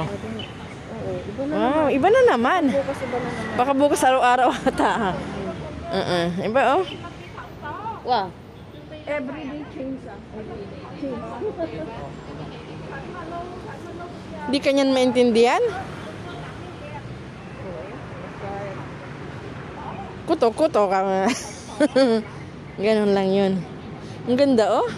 Oh. Oo, iba na Wow, naman. iba na naman. Bukas iba na naman. Baka bukas araw-araw ata. Iba oh. Wow. Everyday change ah. Change. Di ka niyan maintindihan? Kuto-kuto ka. Ganun lang yun. Ang ganda oh.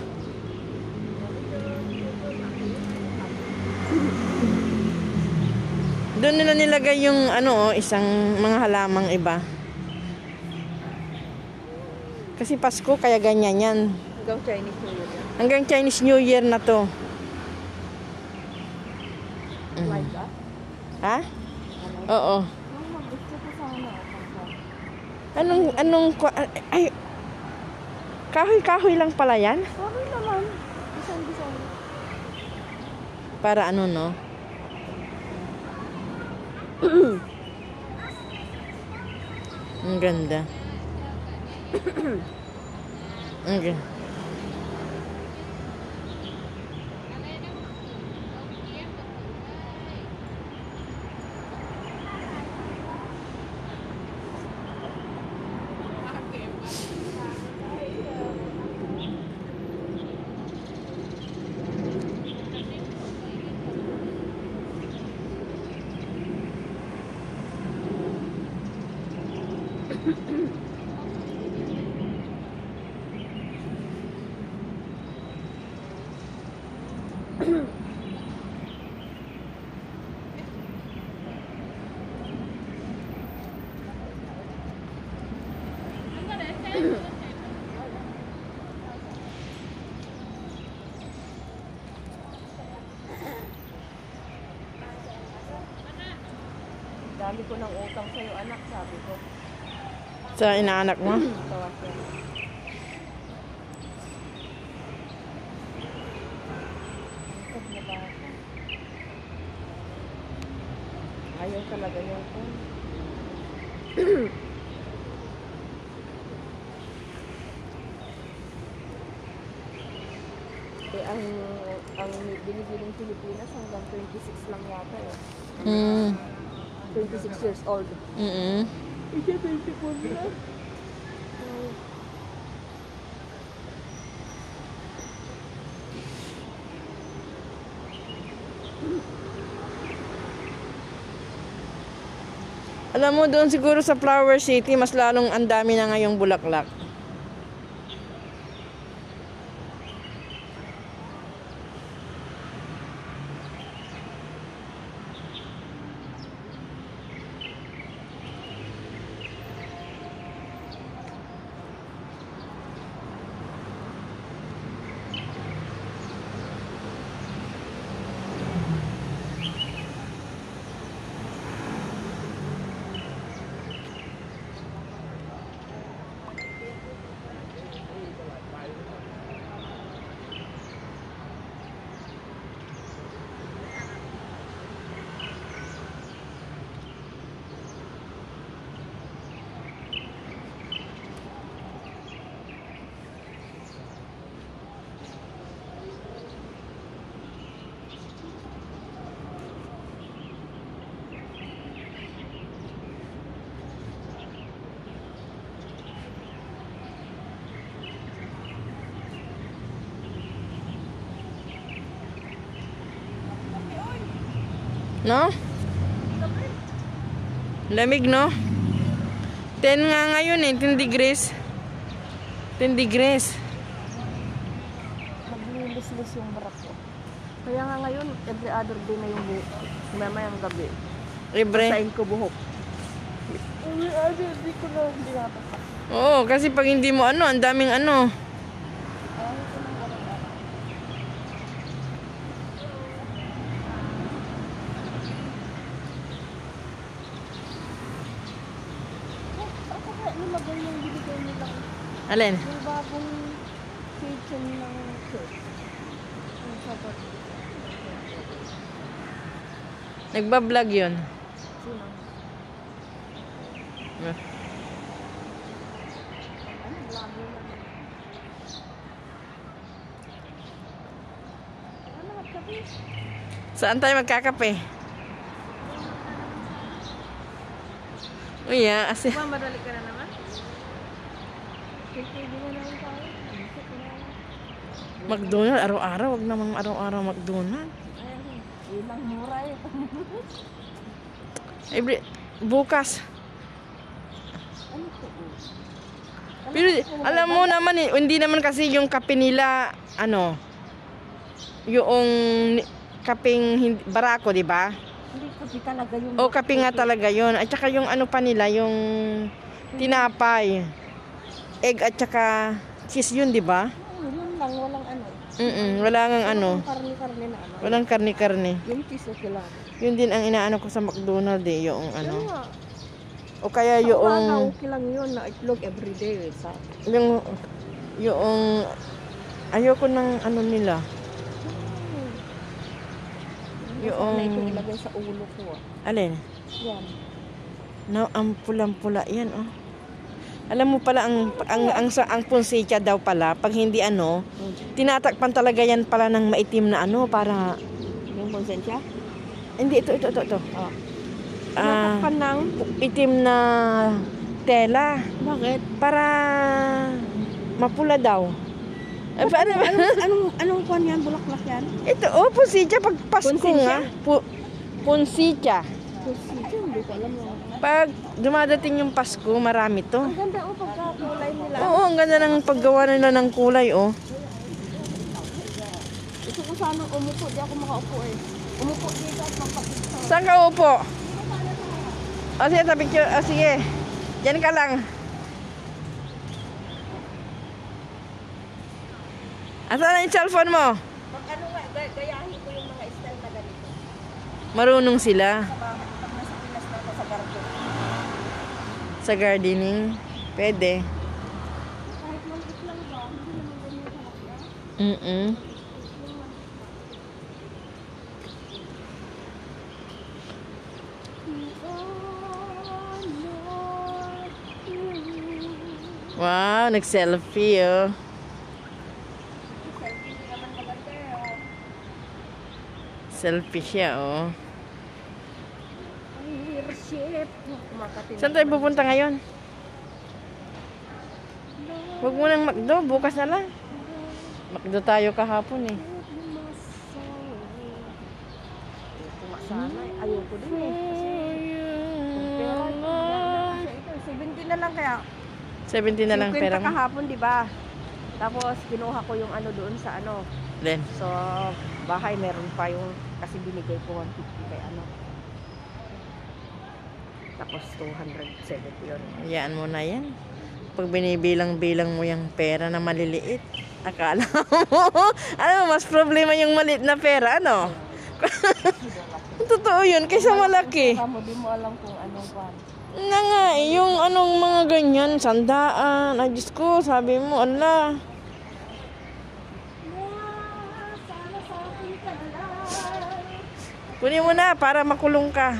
Doon nila nilagay yung ano oh, isang mga halamang iba. Kasi Pasko kaya ganyan yan. Hanggang Chinese New Year. Hanggang Chinese New Year na to. Like that? Ha? Oo. Gusto ko sana. Ay, kahoy-kahoy lang pala yan? Sorry naman. Bisan-bisan. Para ano no? Ang ganda. Ang ganda. Dami ko ng utang sa'yo, anak, sabi ko. Sa inaanak mo? Tawas yan. Ayaw talaga yung phone. Ang binibiling Pilipinas hanggang 26 lang yata eh. 26 years old. Siya 24 na. Alam mo, doon siguro sa Flower City, mas lalong ang dami na ngayong bulaklak. No? Lamig, no? 10 nga ngayon eh, 10 degrees. 10 degrees. Naglilis-lis yung barak ko. Kaya nga ngayon, every other day na yung buhok. Mamayang gabi. Libre. Sain ko buhok. Every other day ko na hindi natapak. Oo, kasi pag hindi mo ano, ang daming ano. Alin? Yung bagong kitchen ng church. Yung sabat. Nagbablog yun. Sino? Yeah. Ano? Vlog yun lang. Ano? Magkapi? Saan tayo magkakape? Oh yeah, kasi Diba, madali ka na naman? Hindi na naman tayo. McDonald araw-araw, wag naman araw-araw McDonald. Ayan, ilang mura eh. Bukas. Ano po? Pero alam mo naman eh, hindi naman kasi yung kape nila, ano, yung kapeng barako, di ba? Hindi kape talaga yung... O kape nga talaga yon. At saka yung ano pa nila, yung tinapay. Egg at saka cheese yun, di ba? Yun lang, walang ano. Wala ngang ano. Karne-karne na ano. Walang karne-karne. Yung cheese okay lang. Yun din ang inaano ko sa McDonald's eh, yung Yun ano. nga. O kaya Yung... yung okay lang yun na itlog everyday. Sa... yung ayoko ng ano nila. Yung... na ito ilagay sa ulo ko. Alin? Yan. No, ang pulang-pula yan, oh. Alam mo pala ang punsitya daw pala pag hindi ano, tinatakpan talaga yan pala ng maitim na ano para Yung konsensya? hindi ito. Oh. Ah, Tinatakpan ng... itim na tela Bakit? para mapula daw. Eh, paano? Anong kwan yan? Bulaklak yan? Ito, oh, punsitya pag Pasko Punsitya? nga. Punsitya. Punsitya, hindi ko alam yun. Pag dumadating yung Pasko, marami to. Ang ganda o pagkakulay nila. Oo, ang ganda ng paggawa nila ng kulay, oh. Gusto ko sanang umupo, di ako makaupo eh. Umupo dito at magpapicture. Saan ka upo? O sige, sa picture. O sige. Diyan ka lang. Asan na yung cellphone mo? Pag ano nga, gayahin ko yung mga style na ganito. Marunong sila Pag nasa Pinas na ako sa garden. sa gardening. Pwede. Kahit maliit lang ba, hindi naman ganyan kalaki. Wow, nag-selfie, oh. Selfie hindi naman maganda eh. Selfie siya, oh. Leadership. Kumakatin. Saan tayo pupunta ngayon? Huwag mo nang McDo, bukas na lang. McDo tayo kahapon, eh. Sana, ayoko din eh. Kasi pera, 70 na lang kaya. 70 na lang 50 pera mo. kahapon, di ba? Tapos kinuha ko yung ano doon sa ano. Then, So, bahay meron pa yung kasi binigay ko 150 kay ano. Tapos 270 yun. hayaan mo na yan. Pag binibilang-bilang mo yung pera na maliliit, akala mo, ano, mas problema yung maliit na pera, ano? Totoo yun, kaysa malaki. Kamo di mo alam kung anong kwan. Na nga, yung anong mga ganyan, sandaan, ay Diyos ko, sabi mo, ala. Sana sa akin ka na lang. Kunin mo na para makulong ka.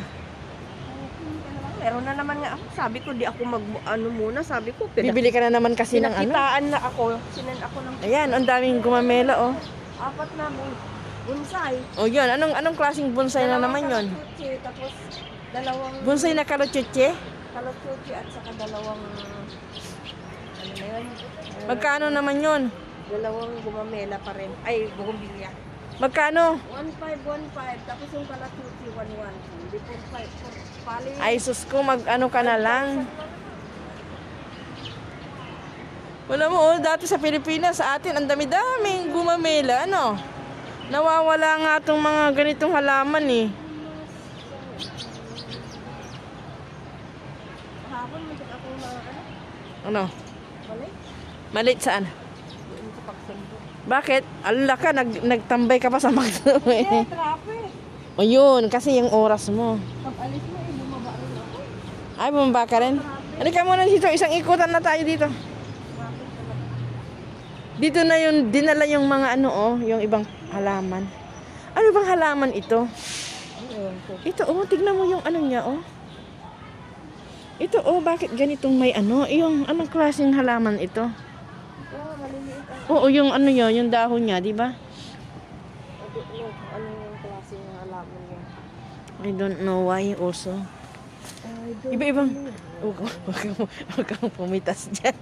Meron na naman nga ako. Sabi ko, di ako ano muna. Sabi ko, Bibili ka na naman kasi ng ano. pinakitaan na ako. Sinend ako ng Ayan, ang daming gumamela, oh. 4 na bonsai. O yun, anong klaseng bonsai na naman yun? Kalachuchi, tapos dalawang Bonsai na kalochuche? kalachuchi at saka dalawang ano na yun? Magkano naman yun? Dalawang gumamela pa rin. Ay, bugumbilya. Magkano? 1,515. Tapos yung kalachuchi, 1,1. Hindi po 5. Pali. Ay, sus ko, mag-ano ka na lang. Wala mo, oh, dati sa Pilipinas, sa atin, ang dami-daming gumamela, ano? Nawawala nga itong mga ganitong halaman, eh. Kahapon, matik ako mga ano? Ano? Balik? Malit saan? Doon sa pagsundo. Bakit? Ala ka, nagtambay ka pa sa McDo, eh. Eh, traffic. O yun, kasi yung oras mo. Pag alis mo, bumaba rin ako. Ay, bumaba ka rin? Halika muna dito, isang ikutan na tayo dito. Traffic talaga. Dito na yung dinala yung mga ano, oh, yung ibang halaman. Ano bang halaman ito? Ayun ko. Ito, oh, tignan mo yung ano niya, oh. Ito, oh, bakit ganitong may ano? Yung anong klaseng halaman ito? Oh, maliliit ang Oo, yung ano yun, yung dahon niya, di ba? ano yung klase ng halaman niya. I don't know why also. Iba-ibang. Huwag kang pumitas dyan.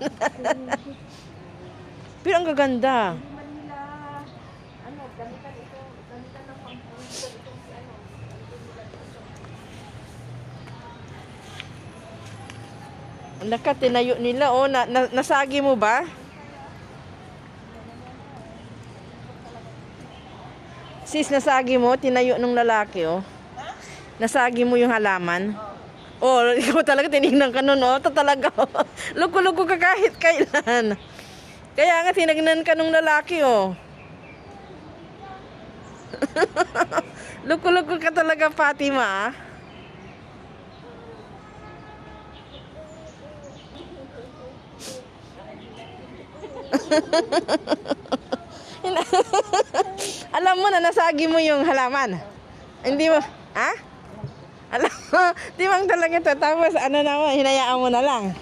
Pero ang gaganda. Hindi man nila, gamitan ito, gamitan ng pampulitan itong si Laka, tinayo nila, oh. Nasagi mo ba? Sis, nasagi mo? Tinayo nung lalaki, oh. Nasagi mo yung halaman? Oh, ikaw talaga tinignan ka nun, oh. Ito talaga, oh. Luko-luko ka kahit kailan. Kaya nga, tinignan ka nung lalaki, oh. Luko-luko ka talaga, Fatima, ah. Alam mo na nasagi mo yung halaman. Hindi mo, ha? Alam mo, timang talaga ito. Tapos ano naman, hinayaan mo na lang.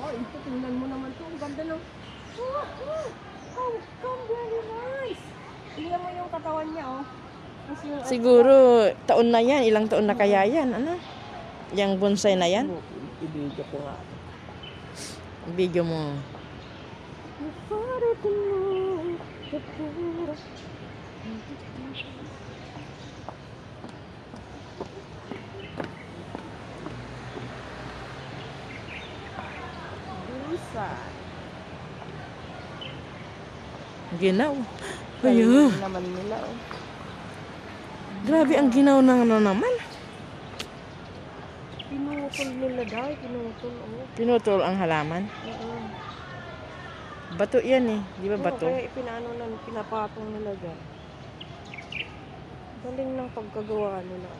Oh, ito, tingnan mo naman ito. Ang ganda ng... Oh, come very nice. Tingnan mo yung katawan niya, oh. Siguro, taon na yan. Ilang taon na kaya yan? Ano? Yang bonsai na yan? Ibigay ko nga. Video mo. Ginaw. Ayun. Naman nila, oh. Grabe ang ginaw ng ano naman. Pinutol nila dahil, pinutol, oh. Pinutol ang halaman. Bato yan eh. Di ba bato? Kaya pinapatong nila dyan. Galing ng pagkagawa nila.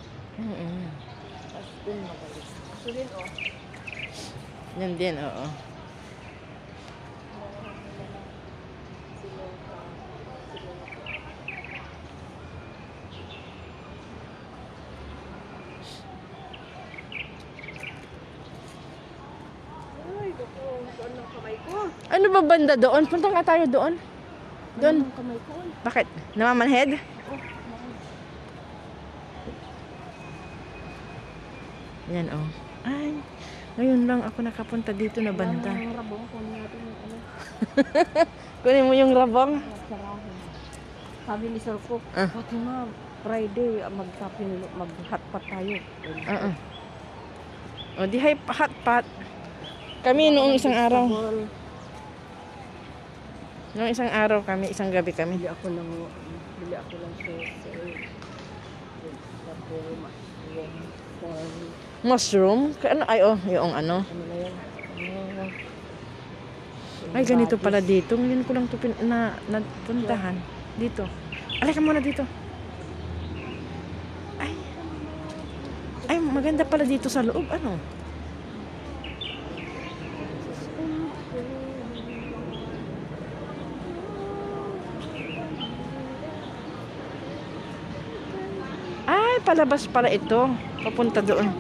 As in, magaling. Ito din, oh. Yan din, oo. Ay, dako, saan ang kamay ko? Ano ba banda doon? Punta nga tayo doon. Doon. Ang kamay ko. Bakit? Namamanhead? Yan, oh. Ay, ngayon lang ako nakapunta dito na banda. Ang rabong, kunin natin yung ano. Kunin mo yung rabong. Sarahin. Sabi ni Sir Cook, Fatima, Friday, mag-hotpot tayo. O, di hotpot. Kami noong isang araw. Noong isang araw kami, isang gabi kami. Bili ako lang sa Mushroom? Ano? Ay, oh, yung ano. ano na yan? Ay, ganito pala dito. Ngayon ko lang ito napuntahan. Dito. Alay ka muna dito. Ay, maganda pala dito sa loob. Ano? Ay, palabas pala ito. Papunta doon.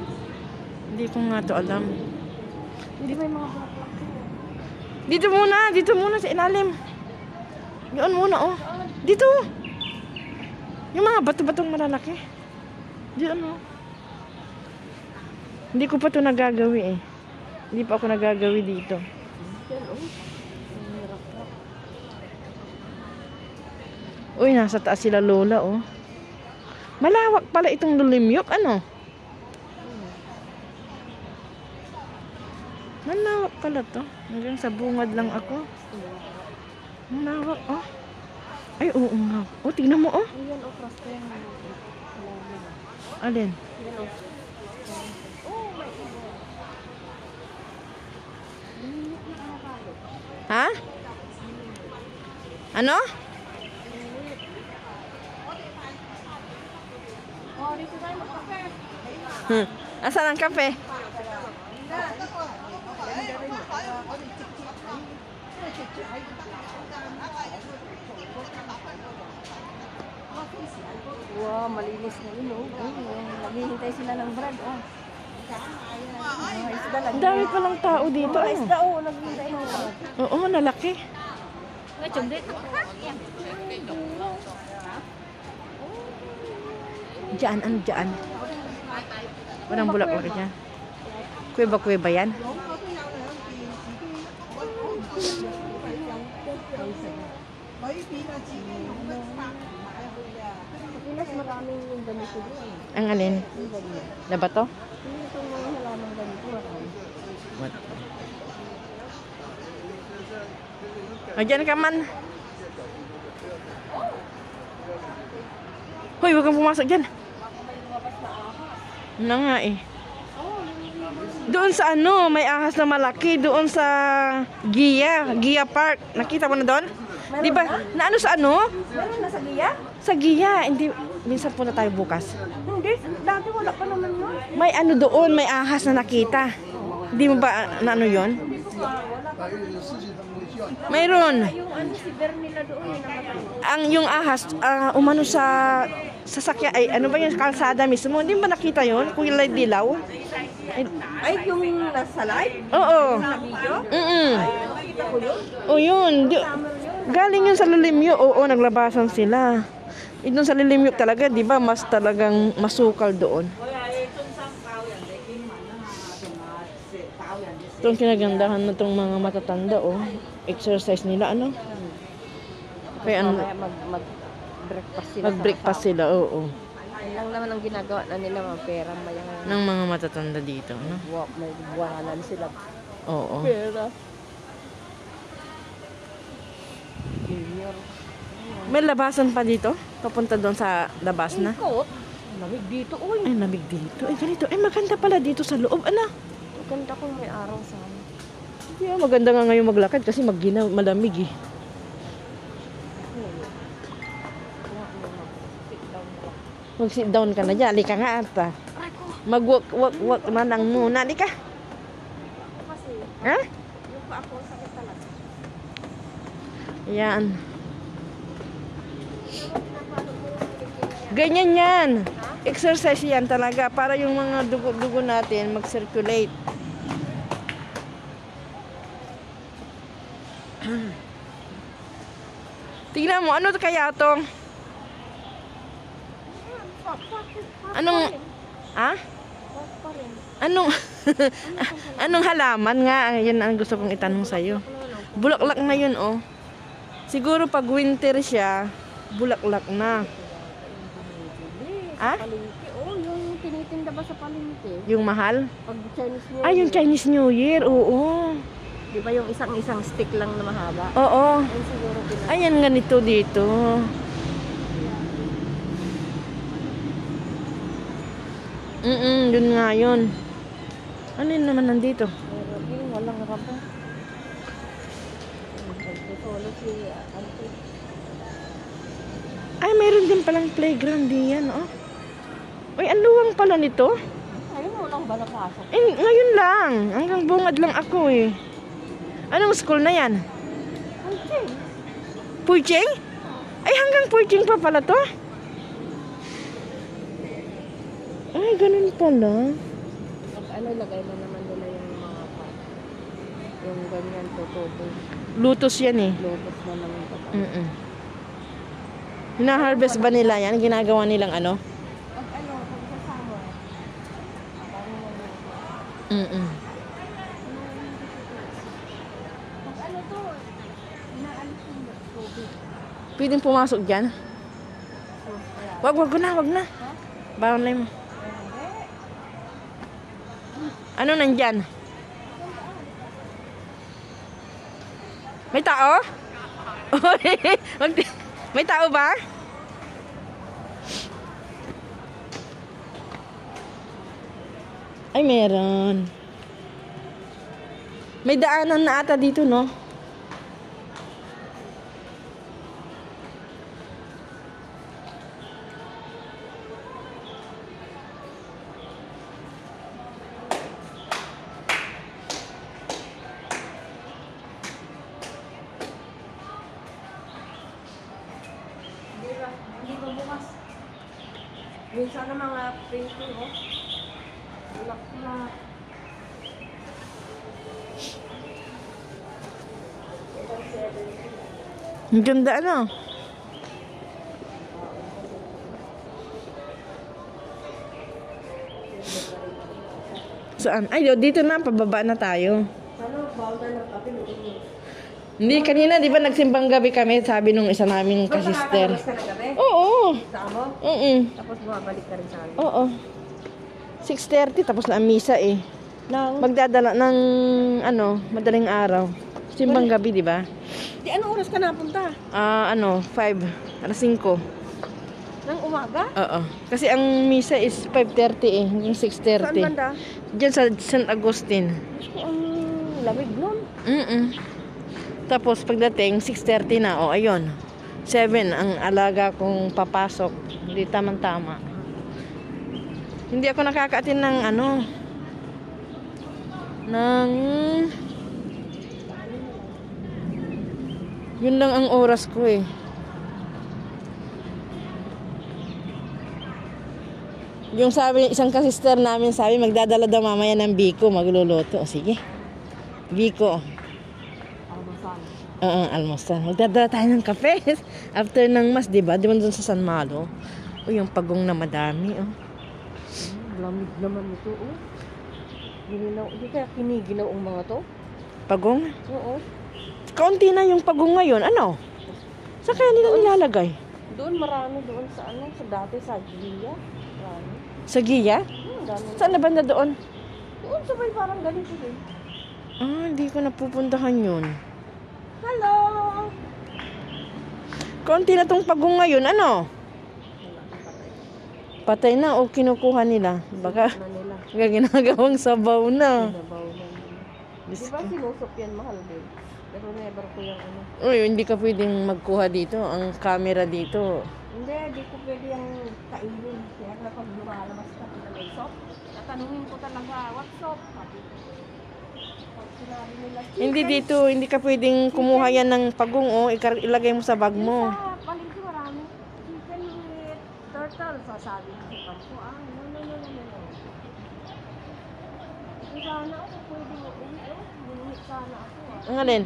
Hindi ko nga to alam. Hindi may mga bulaklak. Dito muna sa ilalim. Yun muna, oh. Dito. Yung mga bato-batong malalaki. Diyan, oh. Hindi ko pa to nagagawi eh. Hindi pa ako nagagawi dito. Uy, nasa taas sila lola, oh. Malawak pala itong Lulimyok, ano? Malawak pala to. Hanggang sa bungad lang ako. Malawak, oh. Ay, oo nga. Oh, tingnan mo, oh. Ayan, oh, cross ko yung Alin? Ayan, oh. Ha? Ano? Oh, dito tayo magkape. Asan ang kape? Wow, malinis na yun, oh. Naghihintay sila ng bread, oh. Isda lang. Ang dami palang tao dito. Mga isda, oh. Naghihintay ng bread. Oo, nalaki. Diyan, ano diyan? Walang bulaklak dyan. Kuweba-kuweba yan. Sa Pinas maraming yung ganito doon. Ang alin? Yung ganyan. Na ba to? Hindi itong mga halaman ganito marami. What? O, dyan ka man. Hoy, huwag kang pumasok dyan. Na nga eh. Doon sa ano, may ahas na malaki. Doon sa Gia Park. Nakita mo na doon? Di ba? Na ano sa ano? Meron na sa Giya? Sa Gia. Hindi, minsan punta tayo bukas. Hindi, dati wala pa naman yun. May ano doon, may ahas na nakita. Di mo ba na ano yun? Mayroon. Yung ano si Ber nila doon yung namatay. Ang yung ahas, umano sa sasakyan, ay ano ba yung kalsada mismo? Hindi ba nakita yun? Kulay dilaw? Ay, yung nasa live? Oo. Sa video? Nakita ko yun. O yun. Galing yun sa Lilimyo. Oo, naglabasan sila. Doon sa Lilimyo talaga, di ba? Mas talagang masukal doon. Itong kinagandahan na itong mga matatanda, oh. Exercise nila, ano? Kaya ano, Mag-breakfast sila. mag-breakfast sila, oo. Yan lang naman ang ginagawa na nila, mga pera. Ng mga matatanda dito, no? May buwanan sila. Oo. Pera. Junior. May labasan pa dito? Papunta doon sa labas na? Ikot. Lamig dito, uy. Ay, lamig dito. Ay, ganito. Ay, maganda pala dito sa loob. Ano? Maganda kung may araw sana. Hindi, maganda nga ngayon maglakad kasi malamig eh. Mag-sit down ka na dyan. Halika nga ata. Mag-walk na lang muna. Halika. Kasi, Ha? yung pa ako sakit talaga. Yan. Ganyan yan. Exercise yan talaga para yung mga dugo natin mag-circulate. Tingnan mo, ano kaya tong? Anong, ha? Anong, anong halaman nga? Yan ang gusto kong itanong sa'yo. Bulaklak na yun, oh. Siguro pag winter siya, bulaklak na. Ah? Palengke. Oh, yung tinitinda ba sa palengke? Yung mahal? Pag Chinese New Year. Ah, yung Chinese New Year, oo. Di ba yung isang stick lang na mahaba? Oo. Ayun siguro pinag... Ayan, ganito dito. Yun nga yun. Ano yun naman nandito? Walang rabo. Solo si Auntie. Ay, mayroon din palang playground diyan, oh. Uy, ang luwang pala nito. Ayun, walang ba napasok? Eh, ngayon lang. Hanggang bungad lang ako eh. Anong school na yan? Auntie. Purching? Ay, hanggang Purching pa pala to? Ay, ganun pala. Ano, lagay na naman nila yung mga yung ganyan tutubo. Lutos yan eh. Lotus na naman ito. Hina-harvest ba nila yan? Ginagawa nilang ano? Pag ano, pag kasama. Pag ano to, inaalis yung tubig. Pwedeng pumasok dyan? Wag na. Bawal na mo. Ano nandyan? May tao? May tao ba? Ay, meron. May daanan na ata dito, no? Hindi ba bukas? Minsan na mga painting, oh. Bulak na. Ang ganda, ano? Saan? Ay, dito na. Pababa na tayo. Ano, bawal tayo ng kape. Hindi, kanina, di ba nagsimbang gabi kami, sabi nung isa naming kasister. Nakakalawas ka na gabi? Oo. Sa amo? Tapos bumabalik ka rin sa amin. Oo. 6:30, tapos na ang misa eh. Nang? Magdadala ng, madaling araw. Simbang gabi, di ba? Di, anong oras ka napunta? 5, alas 5. Nang umaga? Oo. Kasi ang misa is 5:30 eh, yung Saan 6:30. banda? Diyan sa San Agustin. Ang lamig nun. Tapos pagdating 6:30 na, ayun. 7 ang alaga kong papasok. Hindi tamang-tama. Hindi ako nakakaatin ng yun lang ang oras ko eh. Yung sabi, isang kasister namin sabi, magdadala daw mamaya ng biko, magluluto. O sige. Biko. Almasan. Almusal. Magdadala tayo ng kape. After ng mas, di ba? Di ba doon sa San Malo? O yung pagong na madami, Lamig naman ito, Hindi kaya kiniginaw ang mga to? Pagong? Oo. Kaunti na yung pagong ngayon. Ano? Sa kaya nila nilalagay? Doon marami doon sa sa dati sa Gia. Marami. Sa Gia? Dami. Saan na banda doon? Doon sabay parang ganito din. Hindi ko napupuntahan yun. Hello! Kaunti na tong pagong ngayon. Ano? Patay na o kinukuha nila? Baka ginagawang sabaw na. Sabaw na. Di ba sinusop yan mahal din? Pero never ko yung Uy, hindi ka pwedeng magkuha dito. Ang camera dito. Hindi, di ko pwede yung kainin. Kaya na pag lumalabas ka na may soap, tatanungin ko talaga, what soap? Sabi ko. Pag sinabi nila, Hindi dito, hindi ka pwedeng kumuha yan ng pagong ilagay mo sa bag mo. sa palengke marami. Chicken with turtle. Sasabi ko sa kampo, no. Hindi sana ako pwede mo Bumili sana ako Ang alin?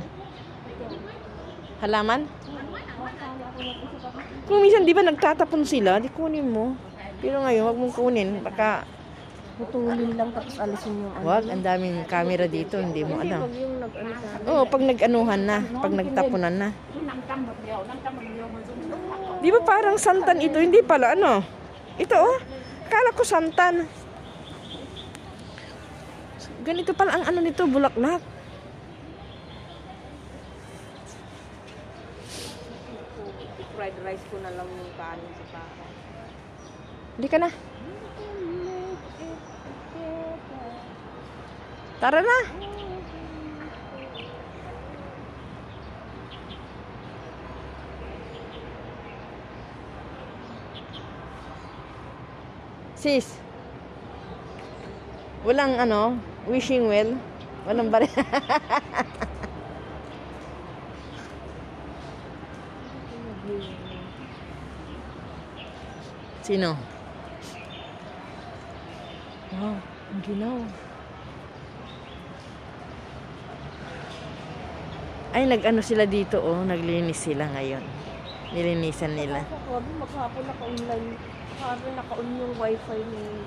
Halaman? Sana ako nag-isip ako. Kung minsan di ba nagtatapon sila, di kunin mo. Pero ngayon, wag mong kunin. Baka, Putulin lang tapos alisin yung wag, ang daming camera dito, hindi mo Hindi, alam. pag yung nag-ano sa Oo, pag nag-anuhan na, pag nagtapunan na. Di ba parang santan ito? Hindi pala, Ito, Akala ko santan. Ganito pala ang nito, bulaklak. fried rice ko na lang yung kanin sa para. Hindi ka na. Tara na. Sis. Walang wishing well. Walang bari. Sino? Wow, ang ginaw. Ay, sila dito, naglinis sila ngayon. Nilinisan nila. Sabi, maghapon naka-online. Sabi, naka-on yung wifi ni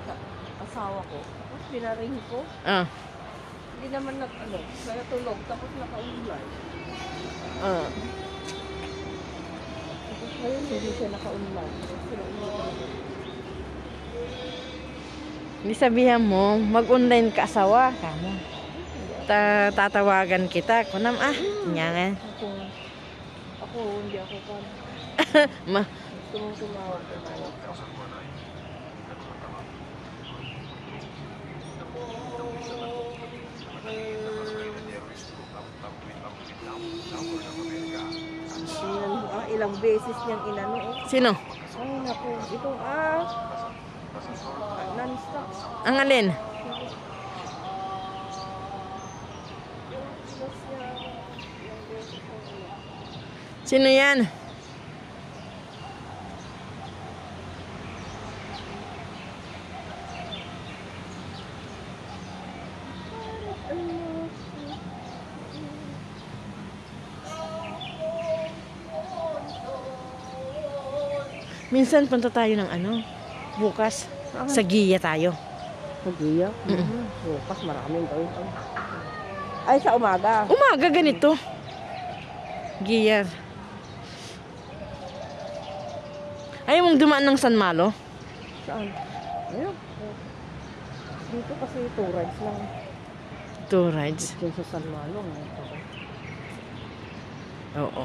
asawa ko. Tapos pinaring ko. Hindi naman kaya tulog. Tapos naka-online. Tapos ngayon, hindi siya naka-online. Hindi sabihan mo, mag-online ka asawa ka mo. Tatawagan kita. Kunam, niya nga. Ako, hindi ako kan. Gusto mong tumawag. Ilang beses niyang inano. Sino? Ay, naku. Itong non-stop. Ang alin? Sino yan? Minsan punta tayo ng bukas. Sa Gia tayo. Magiya? Bukas maraming gawin. Ay, sa umaga. Umaga ganito. Giyar. Ayaw mong dumaan ng San Malo? Saan? Ayun. Dito kasi 2 rides lang. 2 rides. Diyan sa San Malo. Oo.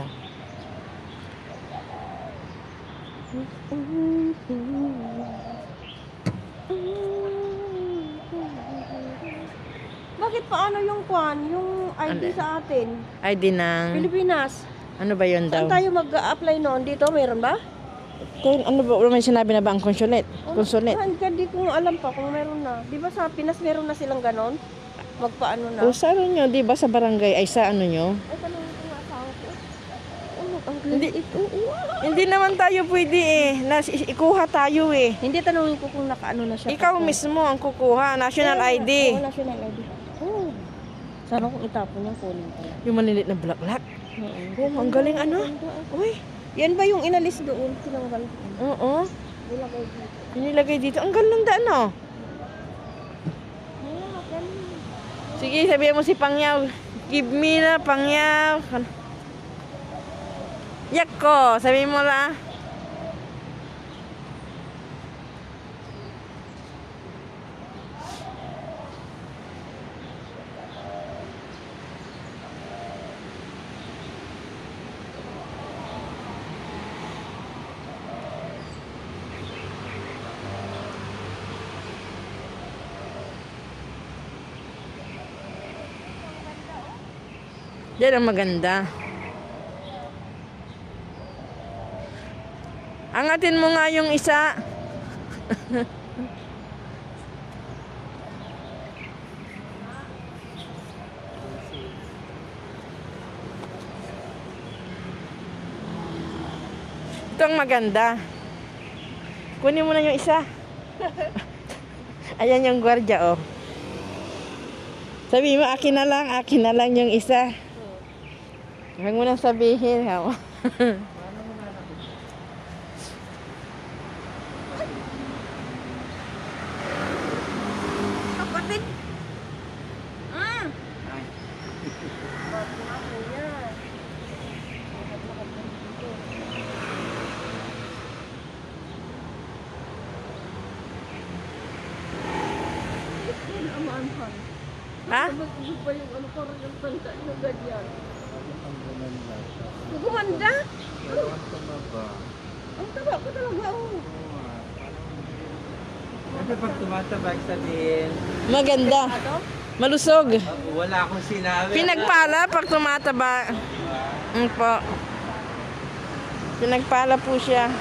Bakit paano yung kwan? Yung ID Ano? sa atin? ID ng... Pilipinas. Ano ba yun daw? Saan tayo mag-apply noon? Dito, meron ba? Kung ano ba, wala may sinabi na ba ang consulate? Consulate? Hindi ko alam pa kung meron na. Di ba sa Pinas meron na silang ganon? Magpaano na? O sa ano nyo, di ba sa barangay, ay sa ano nyo? Ay, tanongin ko nga asawa ko. Ano, ang Hindi. galing ito. Hindi naman tayo pwede eh. Ikuha tayo eh. Hindi, tanongin ko kung nakaano na siya. Ikaw mismo ang kukuha, national ID. Oo, national ID. Oo. Sana kung itapon yung kunin ko. Yung malilit na bulaklak. Oh, ang galing ano? Uy, Yan ba yung inalis doon? Tinanggal. oo. Nilagay dito. Inilagay dito. Ang ganda ano? Galing. Sige, sabihin mo si Pangyaw. Give me na, Pangyaw. Yak ko, sabihin mo na. Yan ang maganda. Angatin mo nga yung isa. Ito ang maganda. Kunin mo na yung isa. Ayan yung gwardiya, oh. Sabi mo, akin na lang yung isa. Huwag mo nang sabihin, ha? Kapatid! Ha? Ano ba yung ano parang yung tanda na ganyan? Gumanda? Ang taba ko talaga, oh. Kasi pag tumatabag sabihin, Maganda. Malusog. wala akong sinabi. Pinagpala pag tumataba. Po. Pinagpala po siya.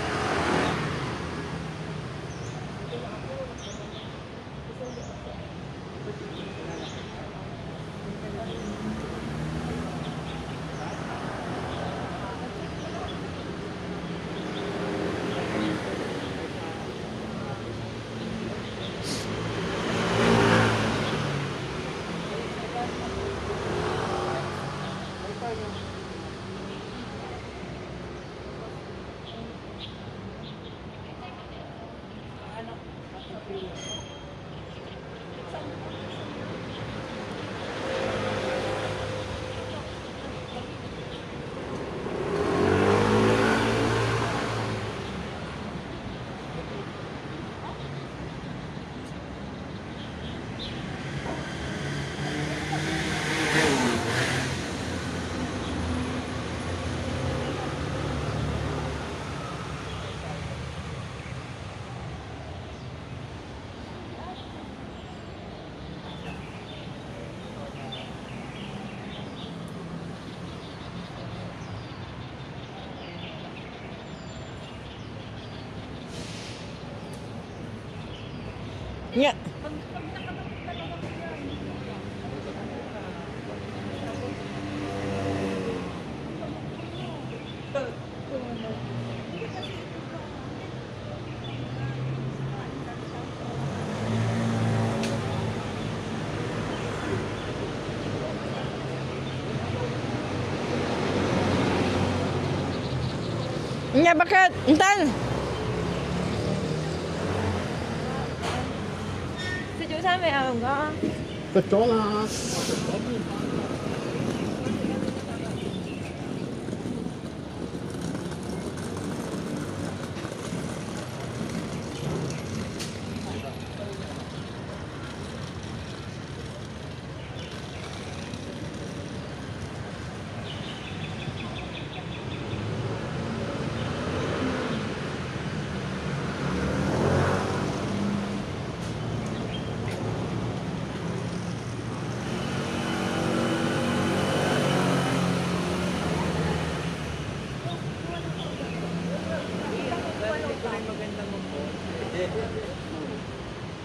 Yeah. Nya bakit? Intan. Si Josan may angga. Petronas.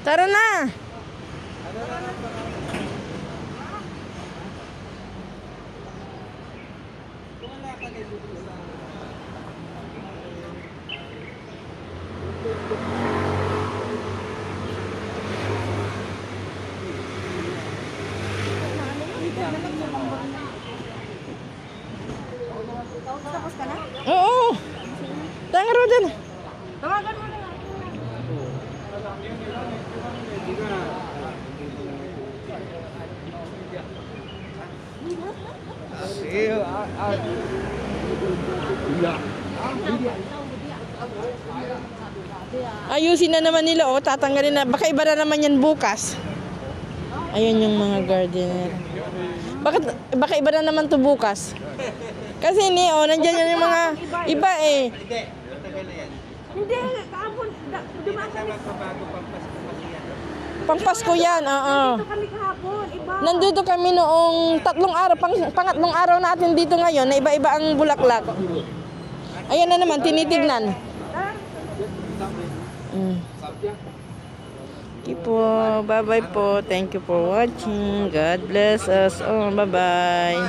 Tara na! Tapos ka na? Oo! Tangaro din. Tawagan mo na. Ayusin na naman nila, oh. Tatanggalin na. Baka iba na naman yan bukas. Ayan yung mga gardener. Baka iba na naman to bukas. Kasi nandyan yan yung mga iba eh. Hindi, matagal na yan. Hindi, kahapon, dumaan kami. Bago Pampasko yan, oo. Dito kami kahapon, iba. Nandito kami noong 3 araw, pangatlong araw natin dito ngayon na iba-iba ang bulaklak. Ayan na naman, tinitignan. Okay po, bye-bye po. Thank you for watching. God bless us all. Bye-bye.